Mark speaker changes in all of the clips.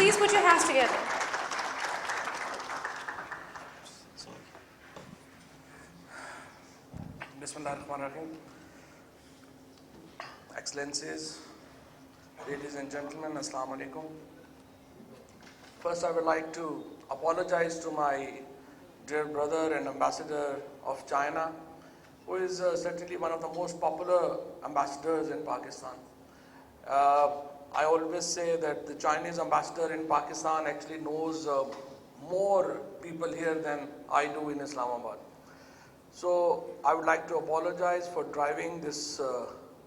Speaker 1: Please put your hands together.
Speaker 2: Bismillahirrahmanirrahim. Excellencies, ladies and gentlemen, Assalamu alaikum. First, I would like to apologize to my dear brother and ambassador of China, who is certainly one of the most popular ambassadors in Pakistan. I always say that the Chinese ambassador in Pakistan actually knows more people here than I do in Islamabad. So I would like to apologize for driving this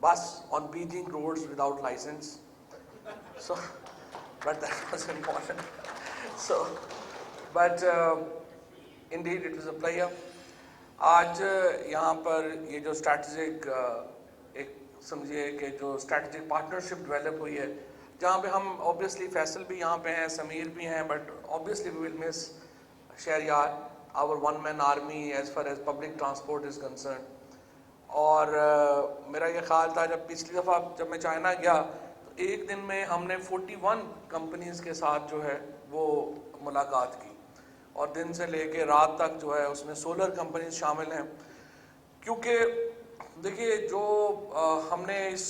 Speaker 2: bus on Beijing roads without license. So, but that was important. So, but indeed it was a pleasure. آج یہاں پر یہ جو strategic ایک سمجھیے کہ جو strategic partnership develop ہوئی ہے، جہاں پہ ہم اوبیسلی فیصل بھی یہاں پہ ہیں، سمیر بھی ہیں، but obviously we will miss Shahryar, our one man army as far as public transport is concerned. اور میرا یہ خیال تھا جب پچھلی دفعہ جب میں چائنا گیا تو ایک دن میں ہم نے 41 کمپنیز کے ساتھ جو ہے وہ ملاقات کی، اور دن سے لے کے رات تک جو ہے اس میں سولر کمپنیز شامل ہیں. کیونکہ دیکھیے جو ہم نے اس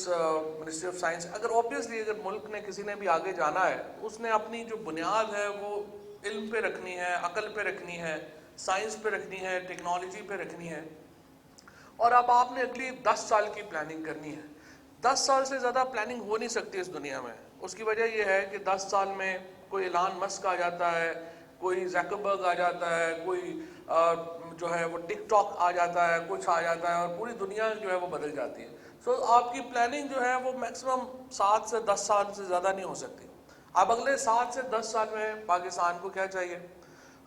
Speaker 2: منسٹری آف سائنس، اگر اوبیسلی اگر ملک نے کسی نے بھی آگے جانا ہے، اس نے اپنی جو بنیاد ہے وہ علم پہ رکھنی ہے، عقل پہ رکھنی ہے، سائنس پہ رکھنی ہے، ٹیکنالوجی پہ رکھنی ہے. اور اب آپ نے اگلی 10 سال کی پلاننگ کرنی ہے. 10 سال سے زیادہ پلاننگ ہو نہیں سکتی اس دنیا میں. اس کی وجہ یہ ہے کہ 10 سال میں کوئی ایلان مسک آ جاتا ہے، کوئی زیکربرگ آ جاتا ہے، کوئی جو ہے وہ ٹک ٹاک آ جاتا ہے، کچھ آ جاتا ہے، اور پوری دنیا جو ہے وہ بدل جاتی ہے. سو آپ کی پلاننگ جو ہے وہ میکسیمم 7 سے 10 سال سے زیادہ نہیں ہو سکتی. اب اگلے 7 سے 10 سال میں پاکستان کو کیا چاہیے؟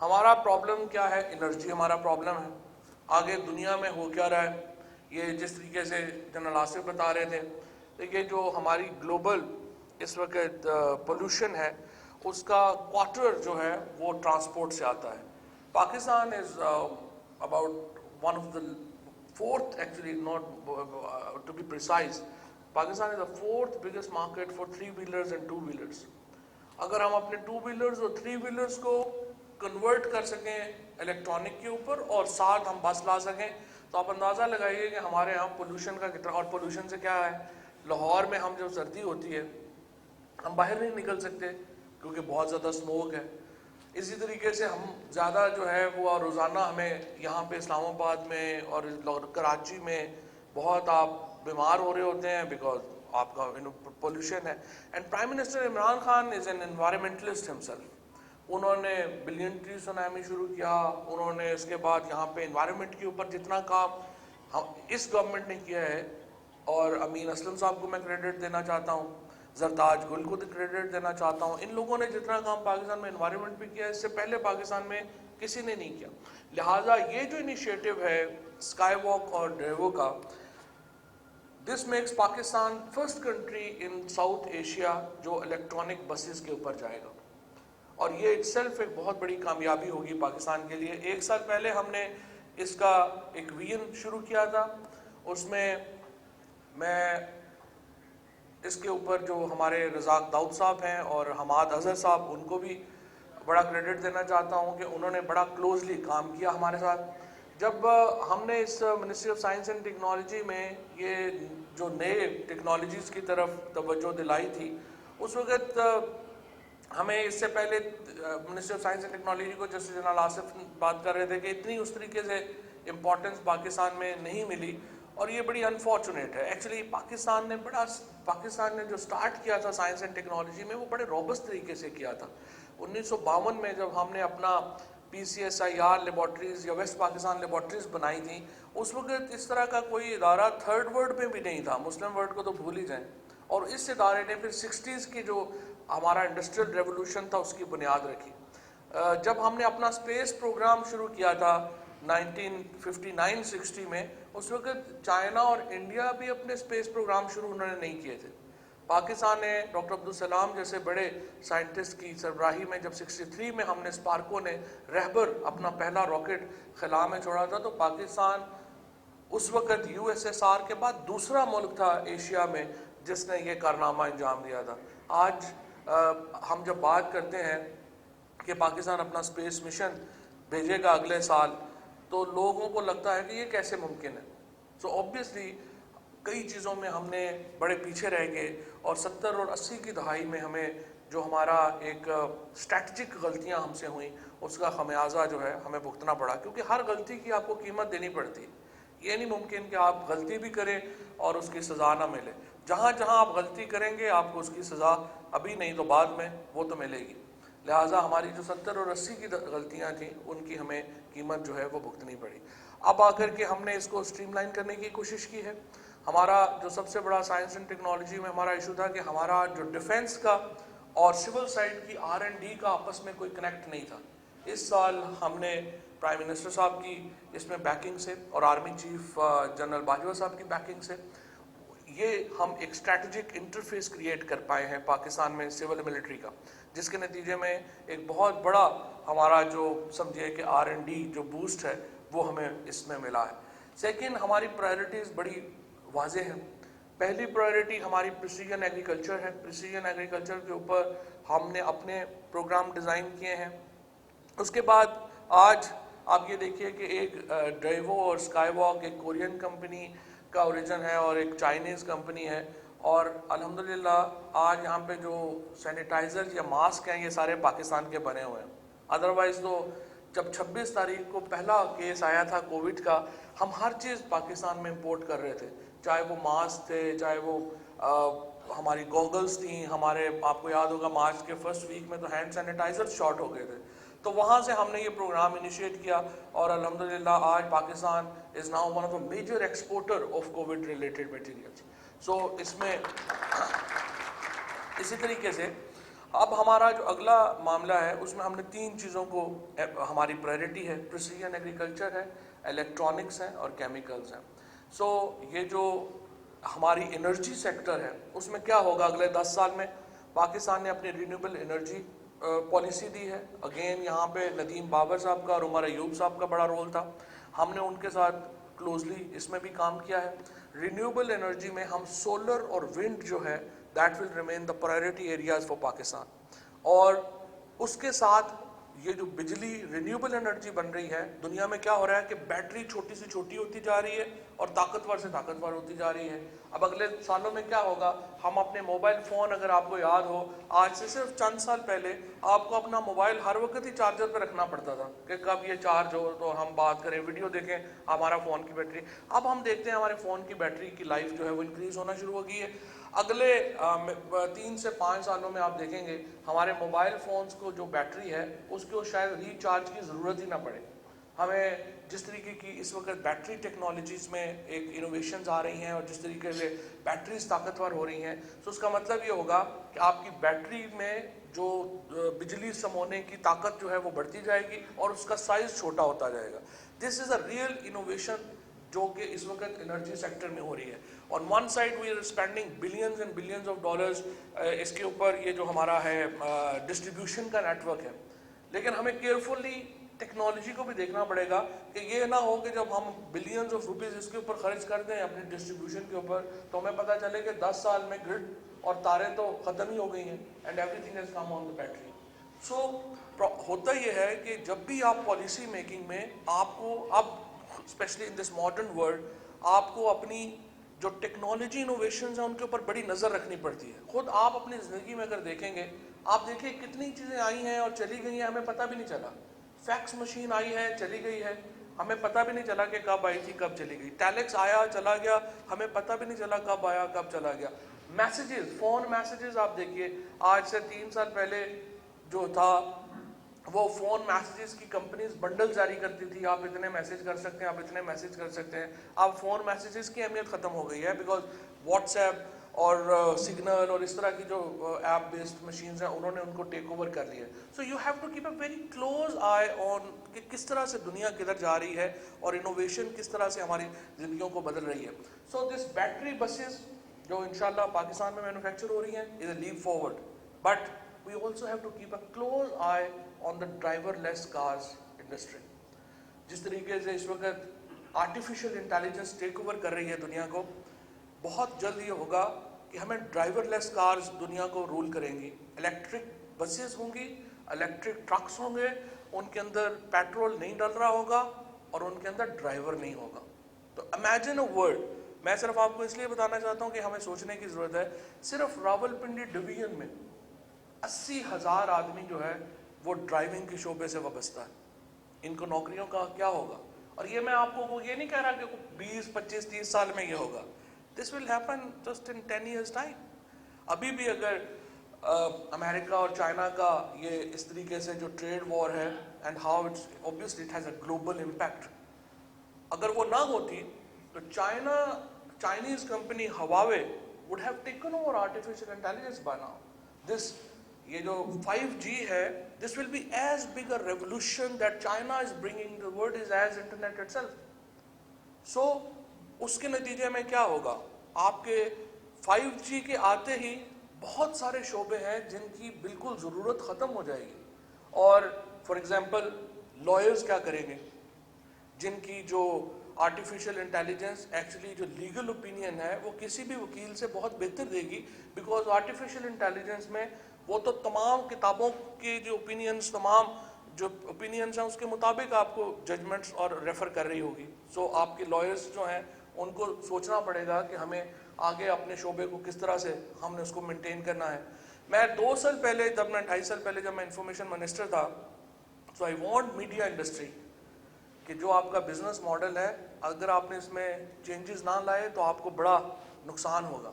Speaker 2: ہمارا پرابلم کیا ہے؟ انرجی ہمارا پرابلم ہے. آگے دنیا میں ہو کیا رہا ہے؟ یہ جس طریقے سے جنرل آصف بتا رہے تھے، دیکھیے جو ہماری گلوبل اس وقت پولوشن ہے، اس کا کوارٹر جو ہے وہ ٹرانسپورٹ سے آتا ہے. Pakistan is about one of the fourth, actually not to be precise, Pakistan is the fourth biggest market for 3 wheelers and 2 wheelers. اگر ہم اپنے 2 ویلرز اور 3 ویلرز کو کنورٹ کر سکیں الیکٹرانک کے اوپر اور ساتھ ہم بس لا سکیں، تو آپ اندازہ لگائیے کہ ہمارے یہاں پولوشن کا کتنا. اور پولوشن سے کیا ہے، لاہور میں ہم جب سردی ہوتی ہے ہم باہر نہیں نکل سکتے کیونکہ بہت زیادہ اسموک ہے. اسی طریقے سے ہم زیادہ جو ہے وہ روزانہ ہمیں یہاں پہ اسلام آباد میں اور کراچی میں بہت آپ بیمار ہو رہے ہوتے ہیں بیکاز آپ کا پولوشن ہے. And prime minister Imran Khan is an environmentalist himself. انہوں نے بلین ٹری سونامی شروع کیا، انہوں نے اس کے بعد یہاں پہ انوائرمنٹ کے اوپر جتنا کام اس گورنمنٹ نے کیا ہے، اور امین اسلم صاحب کو میں کریڈٹ دینا چاہتا ہوں، زرتاج گل کو کریڈٹ دینا چاہتا ہوں. ان لوگوں نے جتنا کام پاکستان میں انوائرمنٹ پہ کیا ہے اس سے پہلے پاکستان میں کسی نے نہیں کیا. لہٰذا یہ جو انیشیٹو ہے اسکائی واک اور ڈریوو کا، this makes Pakistan first country in South Asia جو الیکٹرانک بسز کے اوپر جائے گا. اور یہ اٹ سیلف ایک بہت بڑی کامیابی ہوگی پاکستان کے لیے. 1 سال پہلے ہم نے اس کا ایک ویژن شروع کیا تھا، اس میں میں اس کے اوپر جو ہمارے رزاق داؤد صاحب ہیں اور حماد اظہر صاحب، ان کو بھی بڑا کریڈٹ دینا چاہتا ہوں کہ انہوں نے بڑا کلوزلی کام کیا ہمارے ساتھ. جب ہم نے اس ministry of science and technology میں یہ جو نئے ٹیکنالوجیز کی طرف توجہ دلائی تھی، اس وقت ہمیں اس سے پہلے ministry of science and technology کو، جیسے جنرل آصف بات کر رہے تھے، کہ اتنی اس طریقے سے امپورٹنس پاکستان میں نہیں ملی، اور یہ بڑی انفارچونیٹ ہے. ایکچولی پاکستان نے جو سٹارٹ کیا تھا سائنس اینڈ ٹیکنالوجی میں وہ بڑے روبسٹ طریقے سے کیا تھا. 1952 میں جب ہم نے اپنا PCSIR لیبارٹریز یا ویسٹ پاکستان لیبارٹریز بنائی تھیں، اس وقت اس طرح کا کوئی ادارہ تھرڈ ورلڈ میں بھی نہیں تھا، مسلم ورلڈ کو تو بھول ہی جائیں. اور اس ادارے نے پھر 60s کی جو ہمارا انڈسٹریل ریولوشن تھا اس کی بنیاد رکھی. جب ہم نے اپنا اسپیس پروگرام شروع کیا تھا 1959-60 میں، اس وقت چائنا اور انڈیا بھی اپنے اسپیس پروگرام شروع انہوں نے نہیں کیے تھے. پاکستان نے ڈاکٹر عبدالسلام جیسے بڑے سائنٹسٹ کی سربراہی میں جب 63 میں ہم نے اسپارکو نے رہبر اپنا پہلا راکٹ خلا میں چھوڑا تھا، تو پاکستان اس وقت USSR کے بعد دوسرا ملک تھا ایشیا میں جس نے یہ کارنامہ انجام دیا تھا. آج ہم جب بات کرتے ہیں کہ پاکستان اپنا اسپیس مشن بھیجے گا اگلے سال تو لوگوں کو لگتا ہے کہ یہ کیسے ممکن ہے. سو آبویسلی کئی چیزوں میں ہم نے بڑے پیچھے رہ گئے اور 70 اور 80 کی دہائی میں ہمیں جو ہمارا ایک اسٹریٹجک غلطیاں ہم سے ہوئیں اس کا خمیازہ جو ہے ہمیں بھگتنا پڑا, کیونکہ ہر غلطی کی آپ کو قیمت دینی پڑتی. یہ نہیں ممکن کہ آپ غلطی بھی کریں اور اس کی سزا نہ ملے. جہاں جہاں آپ غلطی کریں گے آپ کو اس کی سزا ابھی نہیں تو بعد میں وہ تو ملے گی. لہٰذا ہماری جو 70 اور 80 کی غلطیاں تھیں ان کی ہمیں قیمت جو ہے وہ بھگتنی پڑی. اب آ کر کے ہم نے اس کو اسٹریم لائن کرنے کی کوشش کی ہے. ہمارا جو سب سے بڑا سائنس اینڈ ٹیکنالوجی میں ہمارا ایشو تھا کہ ہمارا جو ڈیفنس کا اور سول سائڈ کی R&D کا آپس میں کوئی کنیکٹ نہیں تھا. اس سال ہم نے پرائم منسٹر صاحب کی اس میں بیکنگ سے اور آرمی چیف جنرل باجوہ صاحب کی بیکنگ سے یہ ہم ایک اسٹریٹجک انٹرفیس کریٹ کر پائے ہیں پاکستان میں سول ملٹری کا, جس کے نتیجے میں ایک بہت بڑا ہمارا جو سمجھے کہ R&D جو بوسٹ ہے وہ ہمیں اس میں ملا ہے. سیکنڈ, ہماری پرائرٹیز بڑی واضح ہیں. پہلی پرائرٹی ہماری پریسیجن ایگریکلچر ہے. پریسیجن ایگریکلچر کے اوپر ہم نے اپنے پروگرام ڈیزائن کیے ہیں. اس کے بعد آج آپ یہ دیکھیے کہ ایک ڈائیوو اور اسکائی واک ایک کورین کمپنی کا اوریجن ہے اور ایک چائنیز کمپنی ہے, اور الحمدللہ آج یہاں پہ جو سینیٹائزر یا ماسک ہیں یہ سارے پاکستان کے بنے ہوئے ہیں. ادروائز تو جب 26 تاریخ کو پہلا کیس آیا تھا کووڈ کا, ہم ہر چیز پاکستان میں امپورٹ کر رہے تھے, چاہے وہ ماسک تھے, چاہے وہ ہماری گوگلز تھیں, ہمارے آپ کو یاد ہوگا مارچ کے فرسٹ ویک میں تو ہینڈ سینیٹائزر شارٹ ہو گئے تھے. تو وہاں سے ہم نے یہ پروگرام انیشیٹ کیا اور الحمدللہ آج Pakistan is now one of the major exporter of covid related materials. So اس میں اسی طریقے سے اب ہمارا جو اگلا معاملہ ہے اس میں ہم نے 3 چیزوں کو ہماری پرائرٹی ہے. پریسیجن ایگریکلچر ہے, الیکٹرانکس ہیں اور کیمیکلز ہیں. سو یہ جو ہماری انرجی سیکٹر ہے اس میں کیا ہوگا اگلے 10 سال میں. پاکستان نے اپنی رینیوبل انرجی پالیسی دی ہے. اگین یہاں پہ ندیم بابر صاحب کا اور عمر ایوب صاحب کا بڑا رول تھا. ہم نے ان کے ساتھ کلوزلی اس میں بھی کام کیا ہے. رینیوبل انرجی میں ہم سولر اور ونڈ جو ہے that will remain the priority areas for Pakistan. اور اس کے ساتھ یہ جو بجلی رینیوبل انرجی بن رہی ہے, دنیا میں کیا ہو رہا ہے کہ بیٹری چھوٹی سے چھوٹی ہوتی جا رہی ہے اور طاقتور سے طاقتور ہوتی جا رہی ہے. اب اگلے سالوں میں کیا ہوگا, ہم اپنے موبائل فون, اگر آپ کو یاد ہو آج سے صرف چند سال پہلے آپ کو اپنا موبائل ہر وقت ہی چارجر پہ رکھنا پڑتا تھا کہ کب یہ چارج ہو تو ہم بات کریں, ویڈیو دیکھیں, ہمارا فون کی بیٹری. اب ہم دیکھتے ہیں ہمارے فون کی بیٹری کی لائف جو ہے وہ انکریز ہونا شروع ہو گئی ہے. اگلے 3 سے 5 سالوں میں آپ دیکھیں گے ہمارے موبائل فونز کو جو بیٹری ہے اس کو شاید ریچارج کی ضرورت ہی نہ پڑے. ہمیں جس طریقے کی اس وقت بیٹری ٹیکنالوجیز میں ایک انوویشنز آ رہی ہیں اور جس طریقے سے بیٹریز طاقتور ہو رہی ہیں, تو اس کا مطلب یہ ہوگا کہ آپ کی بیٹری میں جو بجلی سمونے کی طاقت جو ہے وہ بڑھتی جائے گی اور اس کا سائز چھوٹا ہوتا جائے گا. دس از اے ریئل انوویشن جو کہ اس وقت انرجی سیکٹر میں ہو رہی ہے. On one side we are spending billions and billions of dollars اس کے اوپر, یہ جو ہمارا ہے ڈسٹریبیوشن کا نیٹ ورک ہے, لیکن ہمیں کیئرفلی ٹیکنالوجی کو بھی دیکھنا پڑے گا کہ یہ نہ ہو کہ جب ہم بلینز آف روپیز اس کے اوپر خرچ کر دیں اپنی ڈسٹریبیوشن کے اوپر تو ہمیں پتہ چلے کہ 10 سال میں گرڈ اور تاریں تو ختم ہی ہو گئی ہیں and everything has come on the battery. So ہوتا یہ ہے کہ جب بھی آپ پالیسی میکنگ میں آپ کو اب specially in this modern world آپ کو اپنی جو ٹیکنالوجی انوویشنز ہیں ان کے اوپر بڑی نظر رکھنی پڑتی ہے. خود آپ اپنی زندگی میں اگر دیکھیں گے, آپ دیکھیں کتنی چیزیں آئی ہیں اور چلی گئی ہیں, ہمیں پتہ بھی نہیں چلا. فیکس مشین آئی ہے, چلی گئی ہے, ہمیں پتہ بھی نہیں چلا کہ کب آئی تھی کب چلی گئی. ٹیلیکس آیا چلا گیا, ہمیں پتہ بھی نہیں چلا کب آیا کب چلا گیا. میسیجز, فون میسیجز آپ دیکھیے, آج سے 3 سال پہلے جو تھا وہ فون میسیجز کی کمپنیز بنڈل جاری کرتی تھی, آپ اتنے میسیج کر سکتے ہیں, آپ اتنے میسیج کر سکتے ہیں. اب فون میسیجز کی اہمیت ختم ہو گئی ہے بیکاز واٹس ایپ اور سگنل اور اس طرح کی جو ایپ بیسڈ مشینز ہیں انہوں نے ان کو ٹیک اوور کر لیا ہے. So you have to keep a very close eye on کہ کس طرح سے دنیا کدھر جا رہی ہے اور انوویشن کس طرح سے ہماری زندگیوں کو بدل رہی ہے. سو دس بیٹری بسز جو انشاءاللہ پاکستان میں مینوفیکچر ہو رہی ہیں is a leap forward, but we also have to keep a close eye on the driverless cars industry. جس طریقے سے اس وقت آرٹیفیشیل انٹیلیجنس ٹیک اوور کر رہی ہے دنیا کو, بہت جلد یہ ہوگا کہ ہمیں ڈرائیور لیس کارز دنیا کو رول کریں گی, الیکٹرک بسز ہوں گی, الیکٹرک ٹرکس ہوں گے, ان کے اندر پیٹرول نہیں ڈل رہا ہوگا اور ان کے اندر ڈرائیور نہیں ہوگا. تو امیجن اے ورلڈ, میں صرف آپ کو اس لیے بتانا چاہتا ہوں کہ ہمیں سوچنے کی ضرورت ہے, صرف راولپنڈی ڈویژن میں 80,000 آدمی جو ہے وہ ڈرائیونگ کے شعبے سے وابستہ ہے. ان کو نوکریوں کا کیا ہوگا؟ اور یہ میں آپ کو یہ نہیں کہہ رہا کہ 20, 25, 30 سال میں یہ ہوگا. This will happen just in 10 years time. ابھی بھی اگر امریکہ اور چائنا کا یہ اس طریقے سے جو ٹریڈ وار ہے, and how it's obviously it has a global impact, اگر وہ نہ ہوتی تو Chinese company Huawei would have taken over artificial intelligence by now. This یہ جو 5G ہے, this will be as big a revolution that China is bringing the world is as internet itself. So اس کے نتیجے میں کیا ہوگا؟ آپ کے 5G کے آتے ہی بہت سارے شعبے ہیں جن کی بالکل ضرورت ختم ہو جائے گی. اور فار ایگزامپل لائرز کیا کریں گے جن کی جو آرٹیفیشیل انٹیلیجنس ایکچولی جو لیگل اوپینین ہے وہ کسی بھی وکیل سے بہت بہتر دے گی, بیکاز آرٹیفیشیل انٹیلیجنس میں وہ تو تمام کتابوں کے جو اوپینینس, تمام جو اوپینینس ہیں اس کے مطابق آپ کو ججمنٹس اور ریفر کر رہی ہوگی. سو آپ کے لائرز جو ہیں ان کو سوچنا پڑے گا کہ ہمیں آگے اپنے شعبے کو کس طرح سے ہم نے اس کو مینٹین کرنا ہے. میں 2 سال پہلے, جب میں 2.5 سال پہلے جب میں انفارمیشن منسٹر تھا, سو آئی وانٹ میڈیا انڈسٹری کہ جو آپ کا بزنس ماڈل ہے اگر آپ نے اس میں چینجز نہ لائے تو آپ کو بڑا نقصان ہوگا.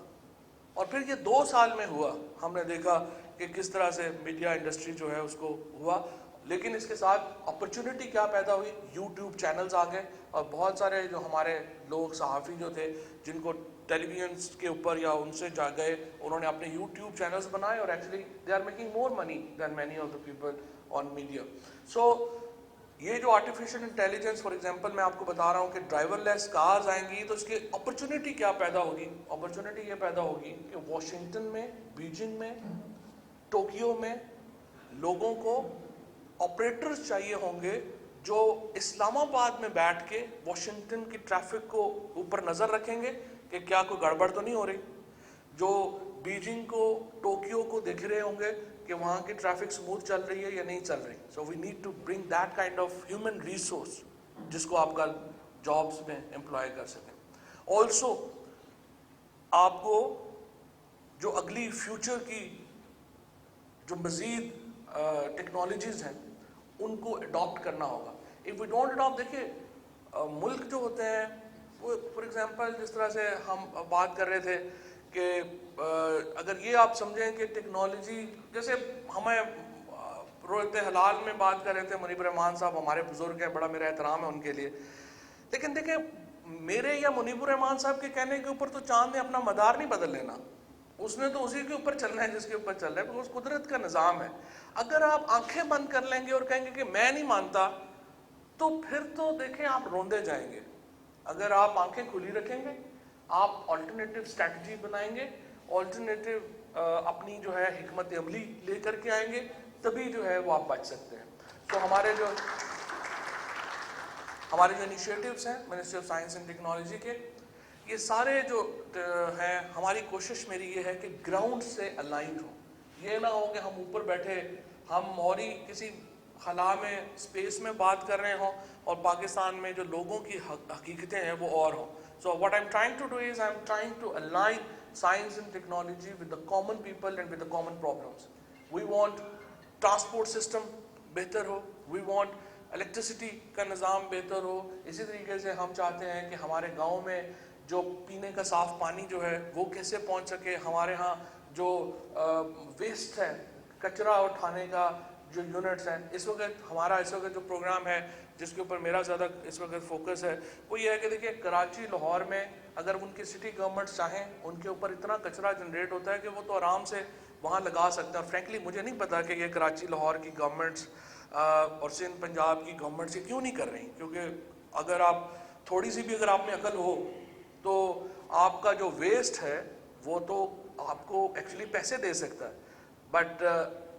Speaker 2: اور پھر یہ 2 سال میں ہوا, ہم نے دیکھا کہ کس طرح سے میڈیا انڈسٹری جو ہے اس کو ہوا. لیکن اس کے ساتھ اپرچونٹی کیا پیدا ہوئی, یوٹیوب چینلز آ گئے, اور بہت سارے جو ہمارے لوگ صحافی جو تھے جن کو ٹیلی ویژنس کے اوپر یا ان سے جا گئے, انہوں نے اپنے یوٹیوب چینلز بنائے اور actually they are making more money than many of the people on media. So یہ جو آرٹیفیشیل انٹیلیجنس, فار ایگزامپل میں آپ کو بتا رہا ہوں کہ ڈرائیور لیس کارز آئیں گی تو اس کی اپرچونٹی کیا پیدا ہوگی؟ اپرچونٹی یہ پیدا ہوگی کہ واشنگٹن میں, بیجنگ میں, ٹوکیو میں لوگوں کو آپریٹرز چاہیے ہوں گے جو اسلام آباد میں بیٹھ کے واشنگٹن کی ٹریفک کو اوپر نظر رکھیں گے کہ کیا کوئی گڑبڑ تو نہیں ہو رہی, جو بیجنگ کو, ٹوکیو کو دیکھ رہے ہوں گے کہ وہاں کی ٹریفک سموتھ چل رہی ہے یا نہیں چل رہی. So we need to bring that kind of human resource جس کو آپ کل جابس میں امپلائی کر سکیں. آلسو آپ کو جو اگلی فیوچر کی جو مزید ٹیکنالوجیز ہیں ان کو اڈاپٹ کرنا ہوگا. اف وی ڈونٹ اڈاپٹ, دیکھیے ملک جو ہوتے ہیں وہ فار ایگزامپل جس طرح سے ہم بات کر رہے تھے کہ اگر یہ آپ سمجھیں کہ ٹیکنالوجی, جیسے ہمیں رویت حلال میں بات کر رہے تھے, منیب الرحمان صاحب ہمارے بزرگ ہیں, بڑا میرا احترام ہے ان کے لیے, لیکن دیکھیں میرے یا منیب الرحمان صاحب کے کہنے کے اوپر تو چاند نے اپنا مدار نہیں بدل لینا, اس نے تو اسی کے اوپر چلنا ہے جس کے اوپر چل رہا ہے, because قدرت کا نظام ہے. اگر آپ آنکھیں بند کر لیں گے اور کہیں گے کہ میں نہیں مانتا, تو پھر تو دیکھیں آپ روندے جائیں گے. اگر آپ آنکھیں کھلی رکھیں گے, آپ آلٹرنیٹیو اسٹریٹجی بنائیں گے, آلٹرنیٹیو اپنی جو ہے حکمت عملی لے کر کے آئیں گے, تبھی جو ہے وہ آپ بچ سکتے ہیں. تو ہمارے جو انیشیٹوز ہیں ministry of science and technology کے, یہ سارے جو ہیں, ہماری کوشش میری یہ ہے کہ گراؤنڈ سے الائنڈ ہوں. یہ نہ ہو کہ ہم اوپر بیٹھے ہم اور ہی کسی خلا میں, اسپیس میں بات کر رہے ہوں اور پاکستان میں جو لوگوں کی حقیقتیں ہیں وہ اور ہوں. So what I'm trying to do is I'm trying to align science and technology with the common people and with the common problems. We want transport system بہتر ہو, we want الیکٹریسٹی کا نظام بہتر ہو. اسی طریقے سے ہم چاہتے ہیں کہ ہمارے گاؤں میں جو پینے کا صاف پانی جو ہے وہ کیسے پہنچ سکے. ہمارے ہاں جو ویسٹ ہے, کچرا اٹھانے کا جو یونٹس ہیں, اس وقت جو پروگرام ہے جس کے اوپر میرا زیادہ اس وقت فوکس ہے وہ یہ ہے کہ دیکھیے کراچی, لاہور میں اگر ان کی سٹی گورنمنٹس چاہیں, ان کے اوپر اتنا کچرا جنریٹ ہوتا ہے کہ وہ تو آرام سے وہاں لگا سکتے ہیں. اور فرینکلی مجھے نہیں پتا کہ یہ کراچی لاہور کی گورنمنٹس اور سندھ پنجاب کی گورنمنٹس یہ کیوں نہیں کر رہی, کیونکہ اگر آپ تھوڑی سی بھی اگر آپ میں عقل ہو تو آپ کا جو ویسٹ ہے وہ تو آپ کو ایکچولی پیسے دے سکتا ہے. بٹ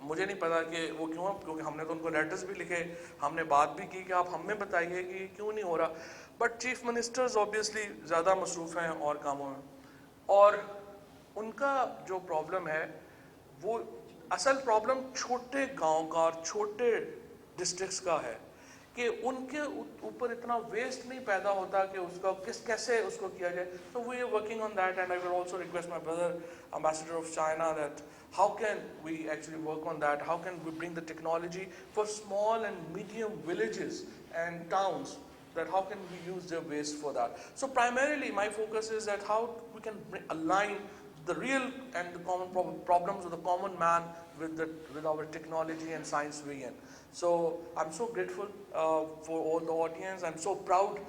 Speaker 2: مجھے نہیں پتا کہ وہ کیوں, کیونکہ ہم نے تو ان کو لیٹرز بھی لکھے, ہم نے بات بھی کی کہ آپ ہمیں بتائیے کہ کیوں نہیں ہو رہا. بٹ چیف منسٹرز اوبیسلی زیادہ مصروف ہیں اور کاموں میں, اور ان کا جو پرابلم ہے وہ اصل پرابلم چھوٹے گاؤں کا اور چھوٹے ڈسٹرکٹس کا ہے کہ ان کے اوپر اتنا ویسٹ نہیں پیدا ہوتا کہ اس کا کیسے اس کو کیا جائے. So we are working on that, and I will also request my brother, Ambassador of China, that how can we actually work on that? How can we bring the technology for small and medium villages and towns, that how can we use their waste for that? So primarily my focus is that how we can align the real and the common problems of the common man with our technology and science vision. So I'm so grateful for all the audience. I'm so proud,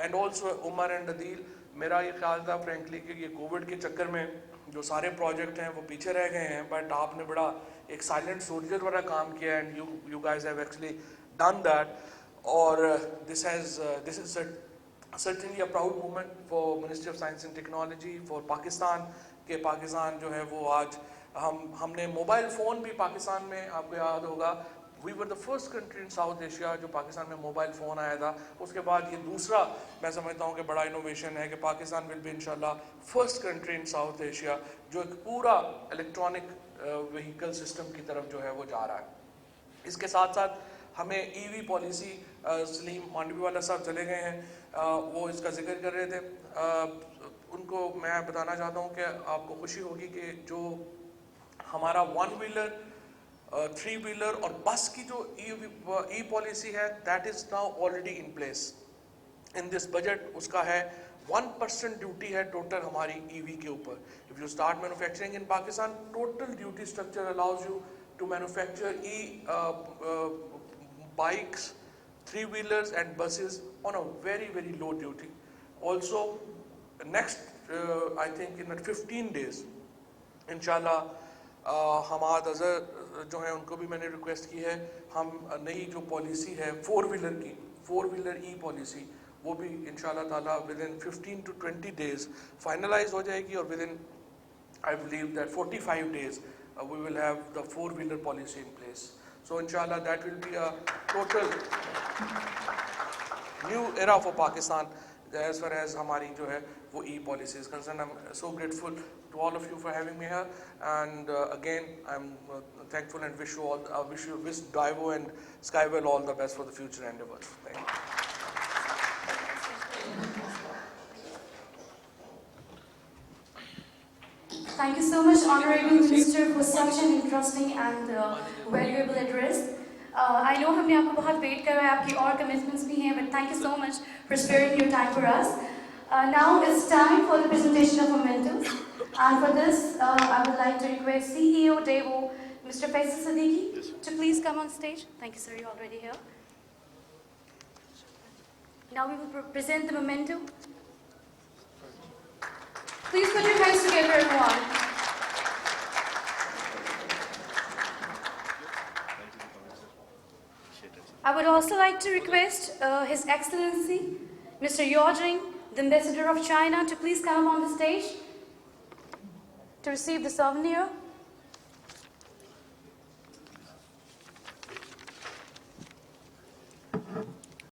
Speaker 2: and also Umar and Adil. میرا یہ خیال تھا frankly کہ یہ Covid کے چکر میں جو سارے پروجیکٹ ہیں وہ پیچھے رہ گئے ہیں, بٹ آپ نے بڑا ایک سائلنٹ سولجر والا کام کیا, and you guys have actually done that. اور this is certainly a proud moment for Ministry of Science and Technology, for Pakistan, کہ پاکستان جو ہے وہ آج ہم نے موبائل فون بھی پاکستان میں, آپ کو یاد ہوگا, we were the first country in South Asia جو پاکستان میں موبائل فون آیا تھا. اس کے بعد یہ دوسرا میں سمجھتا ہوں کہ بڑا انوویشن ہے کہ پاکستان will be انشاءاللہ first country in South Asia جو ایک پورا الیکٹرانک وہیکل سسٹم کی طرف جو ہے وہ جا رہا ہے. اس کے ساتھ ساتھ ہمیں ای وی پالیسی, سلیم مانڈوی والا صاحب چلے گئے ہیں, وہ اس کا ذکر کر رہے تھے. ان کو میں بتانا چاہتا ہوں کہ آپ کو خوشی ہوگی کہ جو ہمارا 1 ویلر 3 ویلر اور بس کی جو ای پالیسی ہے, that is now already in place in this budget. اس کا ہے 1% ڈیوٹی ہے ٹوٹل ہماری ای وی کے اوپر. If you start manufacturing in Pakistan, total duty structure allows you to manufacture bikes, 3 wheelers and buses on a very very low duty. Also next I think in 15 days inshallah Hammad Azhar جو ہیں ان کو بھی میں نے request کی ہے, ہم نئی جو پالیسی ہے 4 ویلر کی 4 ویلر ای پالیسی وہ بھی انشاءاللہ تعالیٰ within 15 to 20 days فائنلائز ہو جائے گی, اور within I believe that 45 days we will have the 4 wheeler policy in place. So inshallah that will be a total new era for Pakistan as far as ہماری جو ہے وہ E policy is concerned. I'm so grateful to all of you for having me here, and again I'm thankful and wish Daiwo and Skywell all the best for the future endeavors. Thank you.
Speaker 1: Thank you so much, Honorable Minister, for such an interesting and valuable address. I know ہم نے آپ کو بہت wait کر رہا ہے, آپ کی اور کمٹمنٹس بھی ہیں, but thank you so much for sparing your time for us. Now it's time for the presentation of mementos, and for this I would like to request CEO Daiwo, Mr. Faisal Siddiqui, to please come on stage. Thank you, sir. You're already here. Now we will present the memento. Please put your hands together, everyone. I would also like to request His Excellency, Mr. Yao Jing, the Ambassador of China, to please come on the stage to receive the souvenir.